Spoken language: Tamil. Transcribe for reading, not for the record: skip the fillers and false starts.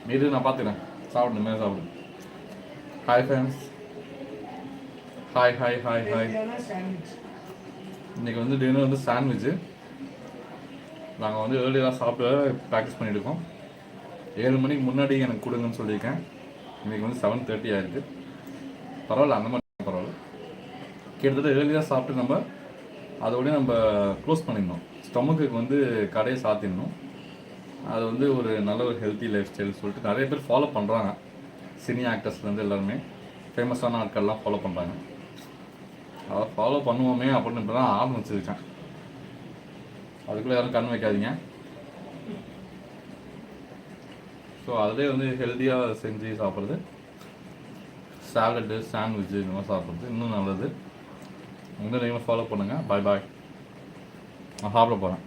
மீது நான் பார்த்துக்கிறேன். சாப்பிடுங்க, மேலே சாப்பிடு. Hi friends. Hi hi hi hi. இன்றைக்கி வந்து டின்னர் வந்து சாண்ட்விட்சு. நாங்கள் வந்து ஏர்லியாக சாப்பிட ப்ராக்டிஸ் பண்ணியிருக்கோம். 7 மணிக்கு முன்னாடி எனக்கு கொடுங்கன்னு சொல்லியிருக்கேன். இன்றைக்கி வந்து 7:30 ஆயிருக்கு. பரவாயில்ல, அந்த மாதிரி பரவாயில்ல. கிட்டத்தட்ட ஏர்லியாக சாப்பிட்டு நம்ம அதோடய நம்ம க்ளோஸ் பண்ணிடணும். ஸ்டொமக்குக்கு வந்து கடையை சாத்திடணும். அது வந்து ஒரு நல்ல ஒரு ஹெல்த்தி லைஃப் ஸ்டைல் சொல்லிட்டு நிறைய பேர் ஃபாலோ பண்ணுறாங்க. சினி ஆக்டர்ஸ்லேருந்து எல்லாருமே ஃபேமஸான ஆட்கள்லாம் ஃபாலோ பண்ணுறாங்க. அதை ஃபாலோ பண்ணுவோமே அப்படின்னு இப்போ தான் ஆரம்பிச்சிருக்கேன். அதுக்குள்ளே யாரும் கண் வைக்காதீங்க. ஸோ அதிலே வந்து ஹெல்த்தியாக செஞ்சு சாப்பிட்றது, சாலட்டு, சாண்ட்விட்சு இந்த மாதிரி சாப்பிட்றது இன்னும் நல்லது. இன்னும் நீங்கள் ஃபாலோ பண்ணுங்கள். பாய் பாய். நான் சாப்பிட போகிறேன்.